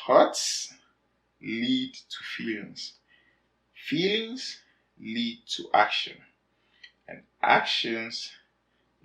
Thoughts lead to feelings. Feelings lead to action. And actions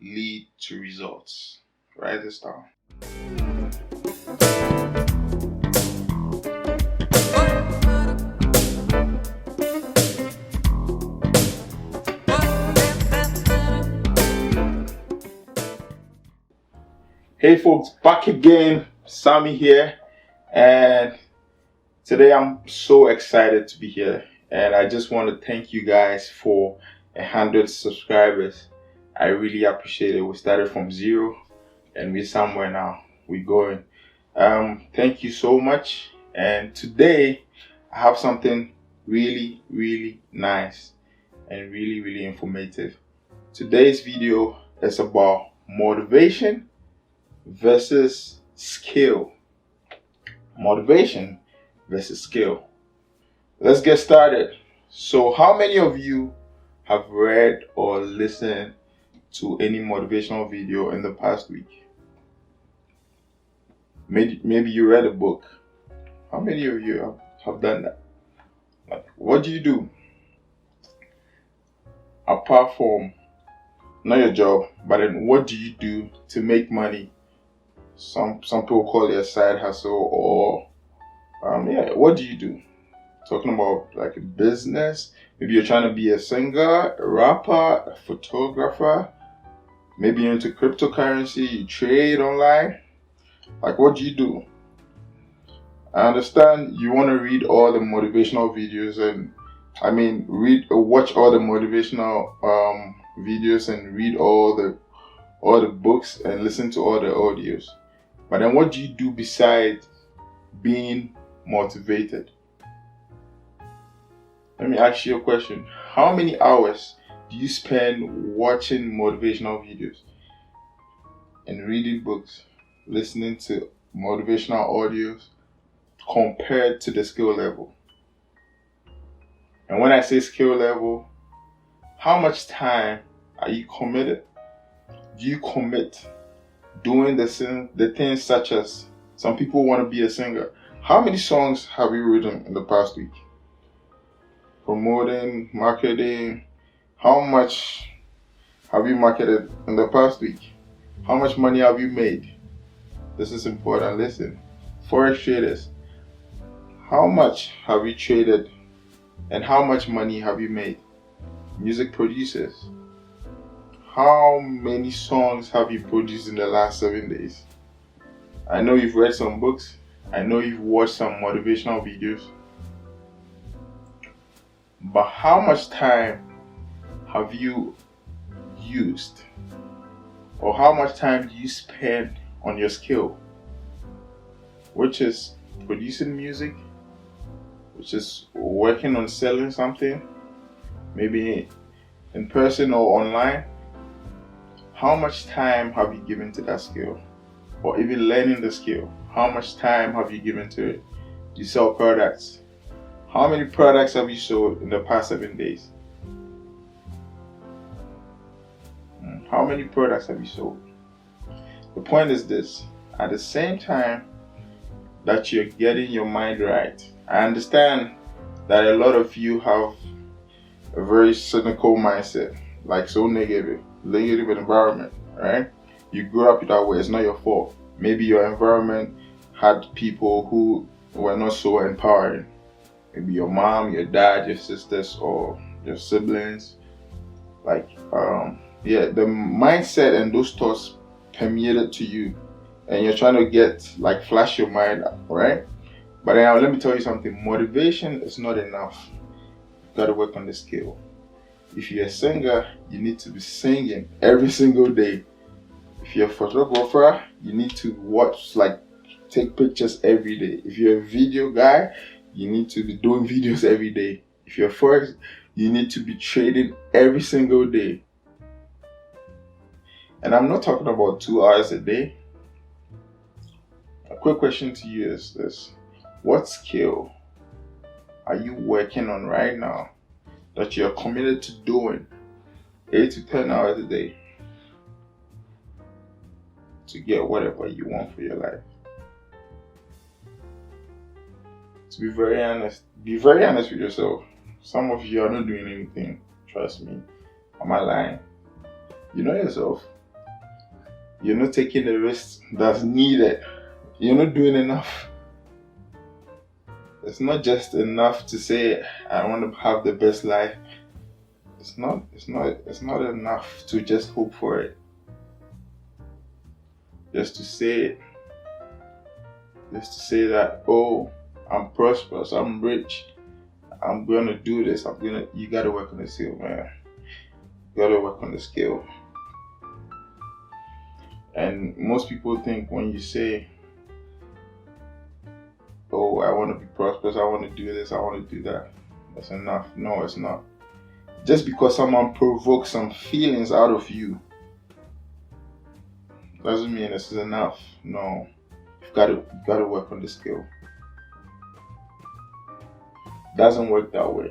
lead to results. Write this down. Hey folks, back again. Sammy here, and today I'm so excited to be here, and I just want to thank you guys for 100 subscribers. I really appreciate it. We started from 0 and we're somewhere now. We're going. Thank you so much. And today I have something really nice and really informative. Today's video is about motivation versus skill. Motivation versus skill. Let's get started. So, how many of you have read or listened to any motivational video in the past week? Maybe you read a book. How many of you have done that? Like, what do you do apart from not your job, but then what do you do to make money? Some people call it a side hustle, or what do you do? Talking about like a business. Maybe you're trying to be a singer, a rapper, a photographer. Maybe you're into cryptocurrency, you trade online. Like, what do you do? I understand you want to read all the motivational videos, and watch all the motivational videos and read all the books and listen to all the audios. But then what do you do besides being motivated? Let me ask you a question. How many hours do you spend watching motivational videos and reading books, listening to motivational audios compared to the skill level? And when I say skill level, how much time are you committed? Do you commit doing the things such as, some people want to be a singer. How many songs have you written in the past week? Promoting, marketing. How much have you marketed in the past week? How much money have you made? This is important. Listen. Forex traders. How much have you traded and how much money have you made? Music producers. How many songs have you produced in the last 7 days? I know you've read some books. I know you've watched some motivational videos. But how much time have you used? Or how much time do you spend on your skill? Which is producing music, which is working on selling something, maybe in person or online. How much time have you given to that skill? Or even learning the skill? How much time have you given to it? You sell products. How many products have you sold in the past 7 days? How many products have you sold? The point is this: at the same time that you're getting your mind right, I understand that a lot of you have a very cynical mindset, like so negative environment, right? You grew up that way. It's not your fault. Maybe your environment had people who were not so empowering. Maybe your mom, your dad, your sisters, or your siblings. The mindset and those thoughts permeated to you, and you're trying to flash your mind, right? But now let me tell you something. Motivation is not enough. You've got to work on the skill. If you're a singer, you need to be singing every single day. If you're a photographer, you need to take pictures every day. If you're a video guy, you need to be doing videos every day. If you're Forex, you need to be trading every single day. And I'm not talking about 2 hours a day. A quick question to you is this: what skill are you working on right now that you're committed to doing 8 to 10 hours a day to get whatever you want for your life? To be very honest, with yourself. Some of you are not doing anything. Trust me. Am I lying? You know yourself. You're not taking the risks that's needed. You're not doing enough. It's not just enough to say I want to have the best life. It's not enough to just hope for it. Just to say that, oh, I'm prosperous, I'm rich, I'm gonna do this, you gotta work on the skill, man. You gotta work on the skill. And most people think when you say, oh, I want to be prosperous, I want to do this, I want to do that, that's enough. No, it's not. Just because someone provokes some feelings out of you doesn't mean this is enough. No, you've got to work on the skill. Doesn't work that way.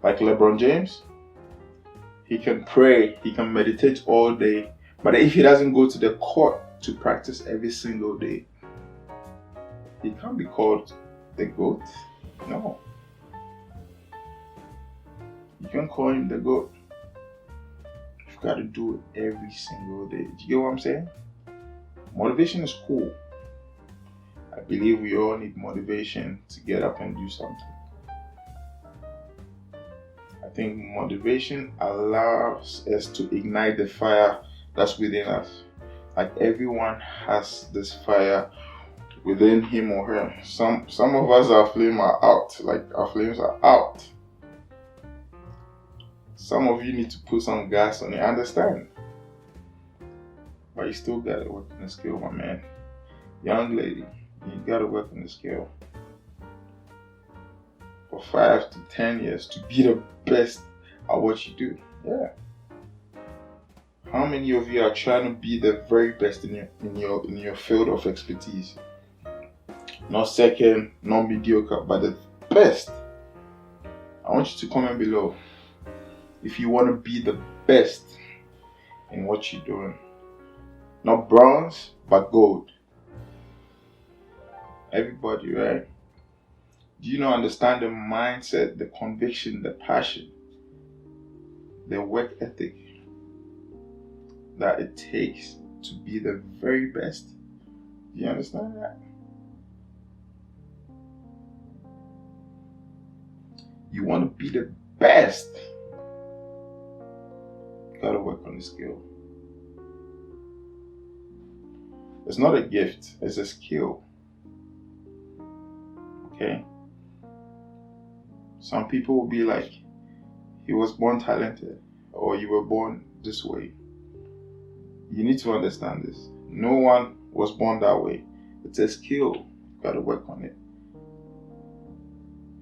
Like LeBron James, he can pray, he can meditate all day, but if he doesn't go to the court to practice every single day, he can't be called the GOAT. No. You can't call him the GOAT. You've got to do it every single day. Do you get what I'm saying? Motivation is cool. I believe we all need motivation to get up and do something. I think motivation allows us to ignite the fire that's within us. Like everyone has this fire within him or her. Some of us, our flames are out. Like our flames are out. Some of you need to put some gas on it. I understand. But you still gotta work on the skill, my man. Young lady, you gotta work on the skill. For 5 to 10 years to be the best at what you do. Yeah. How many of you are trying to be the very best in your field of expertise? Not second, not mediocre, but the best. I want you to comment below if you want to be the best in what you're doing. Not bronze, but gold. Everybody, right? Do you not understand the mindset, the conviction, the passion, the work ethic that it takes to be the very best? Do you understand that? You want to be the best. You gotta work on the skill. It's not a gift, it's a skill. Okay? Some people will be like, he was born talented, or you were born this way. You need to understand this. No one was born that way. It's a skill. You gotta work on it.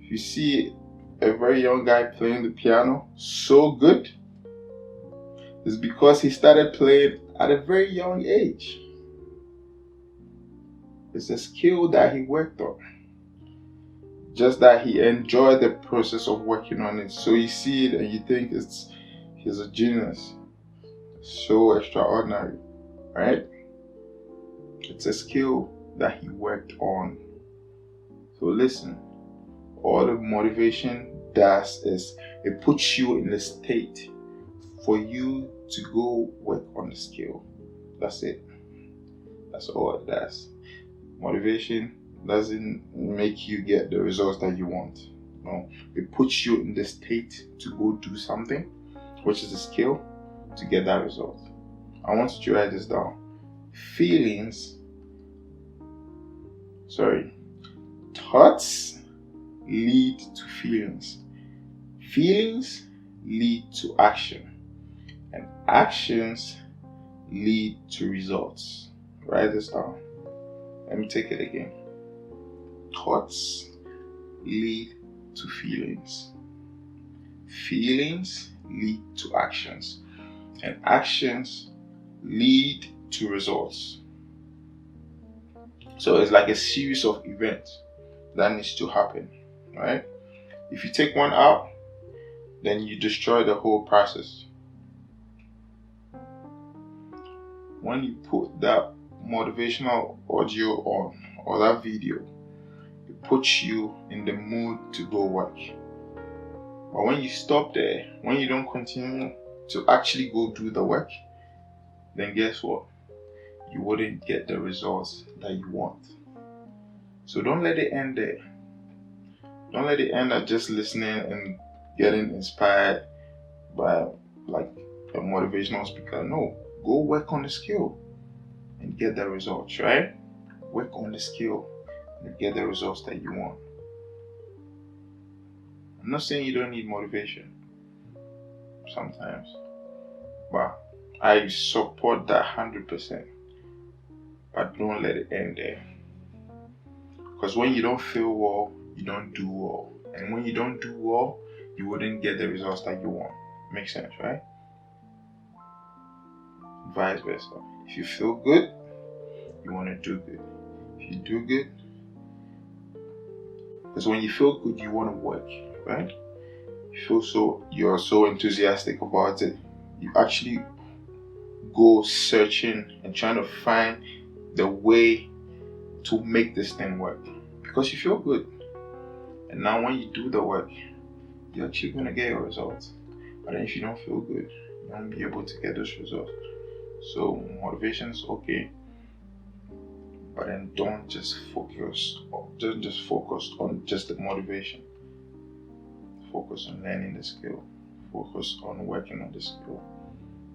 If you see a very young guy playing the piano so good, it's because he started playing at a very young age. It's a skill that he worked on. Just that he enjoyed the process of working on it. So you see it and you think he's a genius. So extraordinary, right? It's a skill that he worked on. So listen, all the motivation does is it puts you in a state for you to go work on the skill. That's it. That's all it does. Motivation doesn't make you get the results that you want. No, it puts you in the state to go do something, which is a skill, to get that result. I want you to write this down. Thoughts lead to feelings. Feelings lead to action. And actions lead to results. Write this down. Let me take it again. Thoughts lead to feelings. Feelings lead to actions. And actions lead to results. So it's like a series of events that needs to happen, right? If you take one out, then you destroy the whole process. When you put that motivational audio on or that video, It puts you in the mood to go work. But when you stop there, when you don't continue to actually go do the work, then guess what? You wouldn't get the results that you want. So don't let it end there. Don't let it end at just listening and getting inspired by like a motivational speaker. No, go work on the skill and get the results, right? Work on the skill and get the results that you want. I'm not saying you don't need motivation sometimes, but I support that 100%. But don't let it end there. Because when you don't feel well, you don't do well. And when you don't do well, you wouldn't get the results that you want. Makes sense, right? Vice versa. If you feel good, you want to do good. If you do good, because when you feel good, you want to work, right? You're so enthusiastic about it. You actually go searching and trying to find the way to make this thing work, because you feel good. And now when you do the work, you're actually going to get your results. But then if you don't feel good, you won't be able to get those results. So motivation is okay, but then don't just focus on just the motivation. Focus on learning the skill. Focus on working on the skill.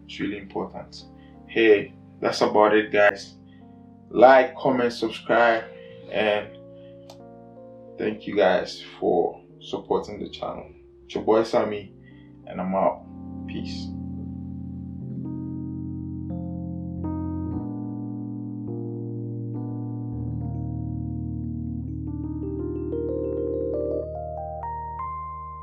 It's really important. Hey, that's about it, guys. Like, comment, subscribe, and thank you guys for supporting the channel. It's your boy Sammy, and I'm out. Peace.